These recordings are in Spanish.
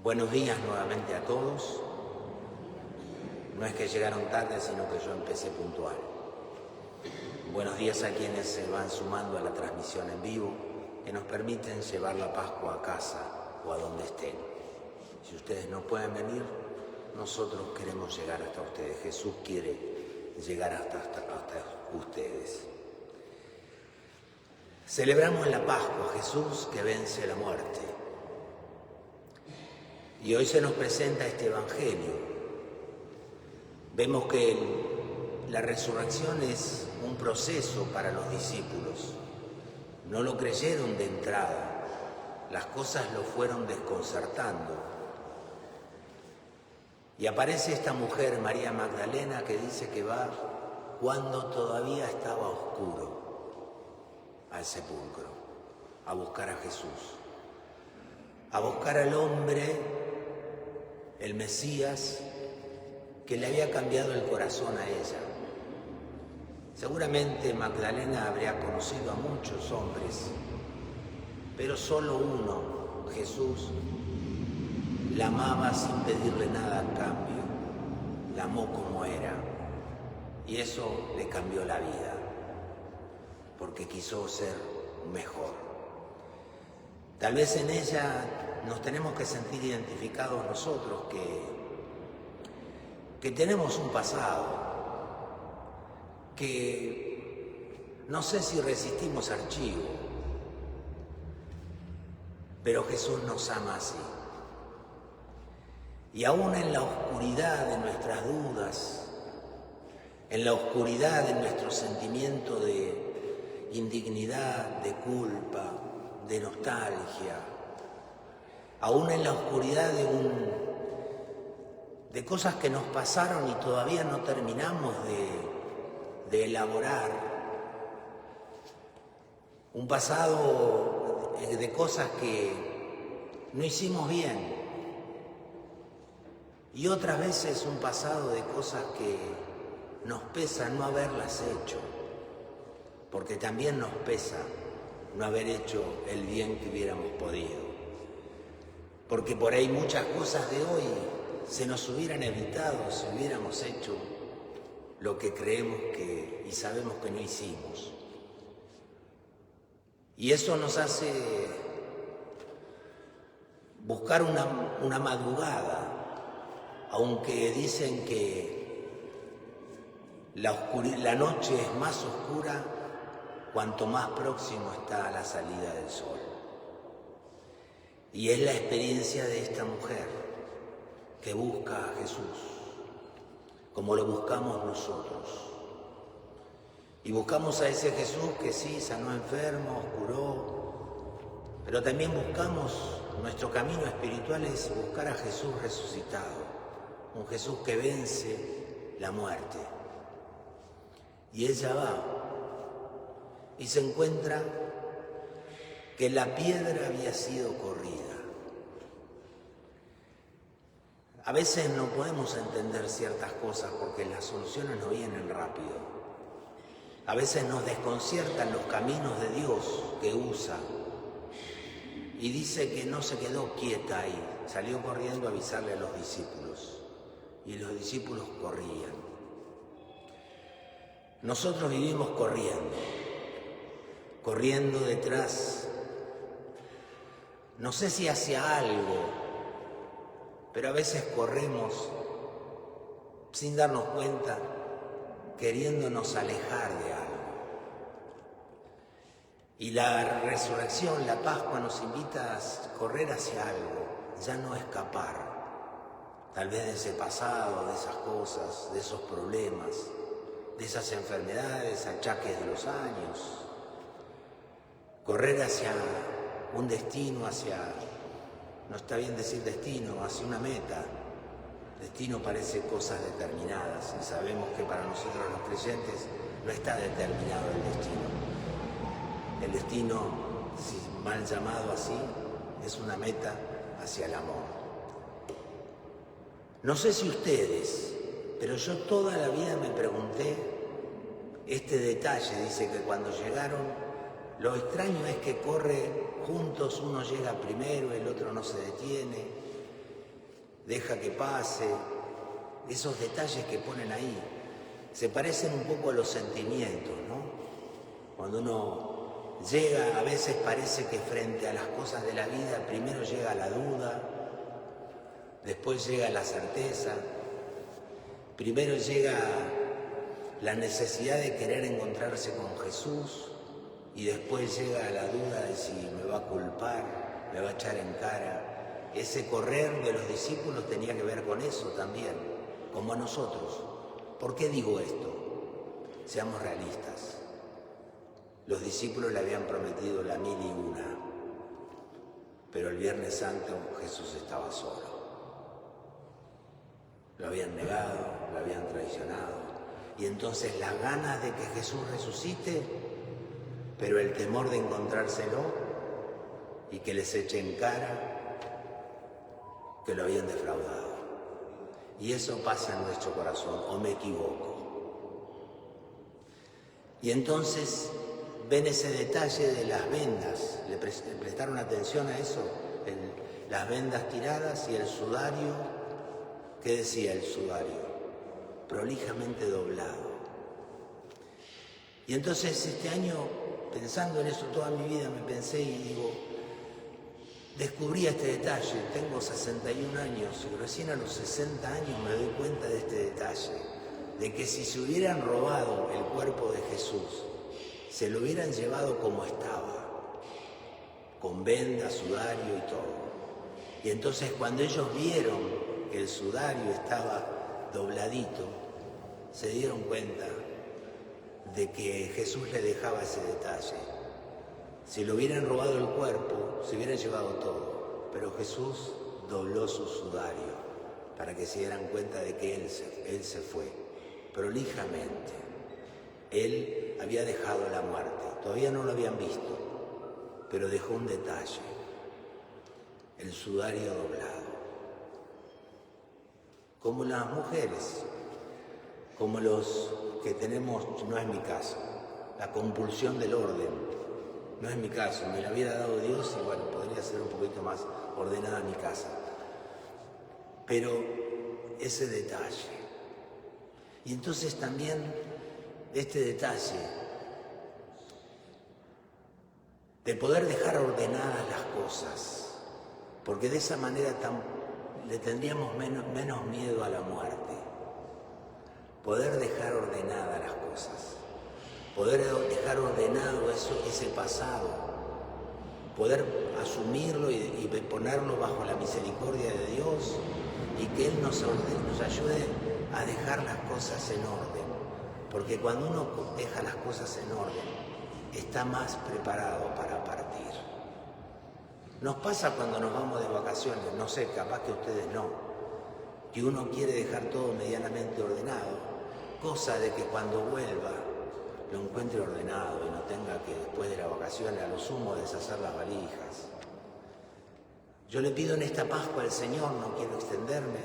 Buenos días nuevamente a todos. No es que llegaron tarde, sino que yo empecé puntual. Buenos días a quienes se van sumando a la transmisión en vivo, que nos permiten llevar la Pascua a casa o a donde estén. Si ustedes no pueden venir, nosotros queremos llegar hasta ustedes. Jesús quiere llegar hasta ustedes. Celebramos la Pascua, Jesús que vence la muerte. Y hoy se nos presenta este Evangelio. Vemos que la resurrección es un proceso para los discípulos. No lo creyeron de entrada, las cosas lo fueron desconcertando. Y aparece esta mujer, María Magdalena, que dice que va cuando todavía estaba oscuro al sepulcro, a buscar a Jesús, a buscar al hombre, el Mesías, que le había cambiado el corazón a ella. Seguramente Magdalena habría conocido a muchos hombres, pero solo uno, Jesús, la amaba sin pedirle nada a cambio, la amó como era, y eso le cambió la vida, porque quiso ser mejor. Tal vez en ella nos tenemos que sentir identificados nosotros, que tenemos un pasado, que no sé si resistimos archivo, pero Jesús nos ama así. Y aún en la oscuridad de nuestras dudas, en la oscuridad de nuestro sentimiento de indignidad, de culpa, de nostalgia, aún en la oscuridad de cosas que nos pasaron y todavía no terminamos de elaborar, un pasado de cosas que no hicimos bien, y otras veces un pasado de cosas que nos pesa no haberlas hecho, porque también nos pesa no haber hecho el bien que hubiéramos podido, porque por ahí muchas cosas de hoy se nos hubieran evitado si hubiéramos hecho lo que creemos que y sabemos que no hicimos. Y eso nos hace buscar una madrugada, aunque dicen que la noche es más oscura cuanto más próximo está a la salida del sol. Y es la experiencia de esta mujer que busca a Jesús, como lo buscamos nosotros. Y buscamos a ese Jesús que sí, sanó enfermos, curó, pero también buscamos, nuestro camino espiritual es buscar a Jesús resucitado, un Jesús que vence la muerte. Y ella va y se encuentra que la piedra había sido corrida. A veces no podemos entender ciertas cosas porque las soluciones no vienen rápido. A veces nos desconciertan los caminos de Dios que usa. Y dice que no se quedó quieta ahí, salió corriendo a avisarle a los discípulos. Y los discípulos corrían. Nosotros vivimos corriendo detrás, no sé si hacia algo, pero a veces corremos sin darnos cuenta, queriéndonos alejar de algo. Y la resurrección, la Pascua, nos invita a correr hacia algo, ya no escapar, tal vez de ese pasado, de esas cosas, de esos problemas, de esas enfermedades, achaques de los años. Correr hacia un destino, no está bien decir destino, hacia una meta. Destino parece cosas determinadas y sabemos que para nosotros los creyentes no está determinado el destino. El destino, si mal llamado así, es una meta hacia el amor. No sé si ustedes, pero yo toda la vida me pregunté este detalle. Dice que cuando llegaron, lo extraño es que corre juntos, uno llega primero, el otro no se detiene. deja que pase. Esos detalles que ponen ahí se parecen un poco a los sentimientos, ¿no? Cuando uno llega, a veces parece que frente a las cosas de la vida primero llega la duda, después llega la certeza, primero llega la necesidad de querer encontrarse con Jesús y después llega la duda de si me va a culpar, me va a echar en cara. Ese correr de los discípulos tenía que ver con eso también, como a nosotros. ¿Por qué digo esto? Seamos realistas. Los discípulos le habían prometido la 1001, pero el Viernes Santo Jesús estaba solo. Lo habían negado, lo habían traicionado. Y entonces las ganas de que Jesús resucite, pero el temor de encontrárselo y que les eche en cara que lo habían defraudado. Y eso pasa en nuestro corazón, ¿o me equivoco? Y entonces ven ese detalle de las vendas. ¿Le prestaron atención a eso? Las vendas tiradas y el sudario. ¿Qué decía el sudario? Prolijamente doblado. Y entonces este año, pensando en eso toda mi vida, me pensé y digo, descubrí este detalle. Tengo 61 años y recién a los 60 años me doy cuenta de este detalle, de que si se hubieran robado el cuerpo de Jesús, se lo hubieran llevado como estaba, con venda, sudario y todo. Y entonces cuando ellos vieron que el sudario estaba dobladito, se dieron cuenta de que Jesús le dejaba ese detalle. Si le hubieran robado el cuerpo, se hubieran llevado todo, pero Jesús dobló su sudario para que se dieran cuenta de que Él se fue, prolijamente. Él había dejado la muerte, todavía no lo habían visto, pero dejó un detalle, el sudario doblado. Como las mujeres, como los que tenemos, no es mi caso, la compulsión del orden. No es mi caso, me la hubiera dado Dios y bueno, podría ser un poquito más ordenada mi casa. Pero ese detalle. Y entonces también este detalle de poder dejar ordenadas las cosas, porque de esa manera le tendríamos menos miedo a la muerte. Poder dejar ordenadas las cosas. Poder dejar ordenado ese pasado, poder asumirlo y ponerlo bajo la misericordia de Dios y que Él nos ayude a dejar las cosas en orden, porque cuando uno deja las cosas en orden, está más preparado para partir. Nos pasa cuando nos vamos de vacaciones, no sé, capaz que ustedes no, que uno quiere dejar todo medianamente ordenado, cosa de que cuando vuelva lo encuentre ordenado y no tenga que después de las vacaciones a lo sumo deshacer las valijas. Yo le pido en esta Pascua al Señor, no quiero extenderme,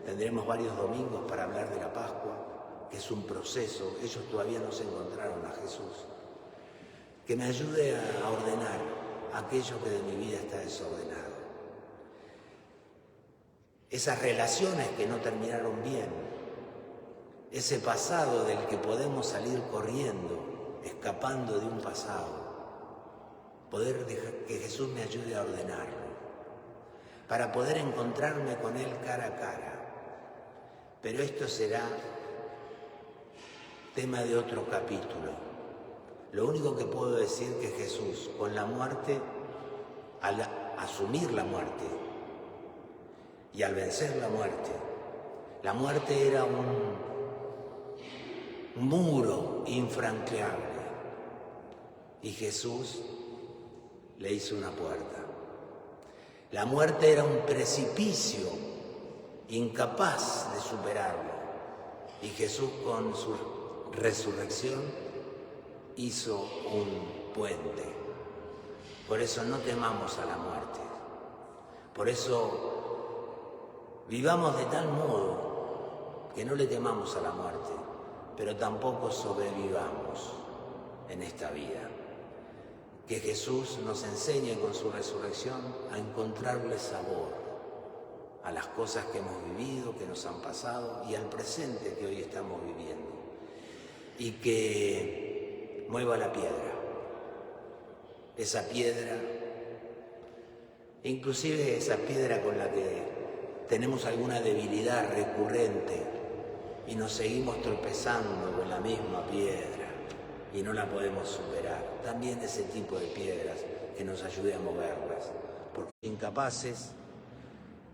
tendremos varios domingos para hablar de la Pascua, que es un proceso, ellos todavía no se encontraron a Jesús, que me ayude a ordenar aquello que de mi vida está desordenado. Esas relaciones que no terminaron bien, ese pasado del que podemos salir corriendo, escapando de un pasado, poder dejar que Jesús me ayude a ordenarlo, para poder encontrarme con Él cara a cara. Pero esto será tema de otro capítulo. Lo único que puedo decir es que Jesús, con la muerte, al asumir la muerte y al vencer la muerte era un muro infranqueable y Jesús le hizo una puerta. La muerte era un precipicio incapaz de superarlo y Jesús con su resurrección hizo un puente. Por eso no temamos a la muerte, por eso vivamos de tal modo que no le temamos a la muerte, pero tampoco sobrevivamos en esta vida. Que Jesús nos enseñe con su resurrección a encontrarle sabor a las cosas que hemos vivido, que nos han pasado y al presente que hoy estamos viviendo. Y que mueva la piedra, esa piedra, inclusive esa piedra con la que tenemos alguna debilidad recurrente y nos seguimos tropezando con la misma piedra y no la podemos superar. También ese tipo de piedras que nos ayude a moverlas, porque incapaces,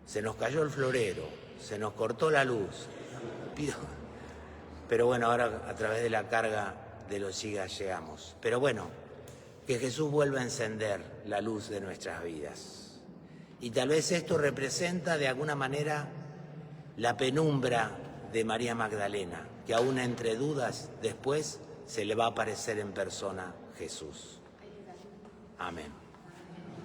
se nos cayó el florero, se nos cortó la luz, pero bueno, ahora a través de la carga de los gigas llegamos. Pero bueno, que Jesús vuelva a encender la luz de nuestras vidas. Y tal vez esto representa de alguna manera la penumbra de María Magdalena, que aún entre dudas después se le va a aparecer en persona Jesús. Amén.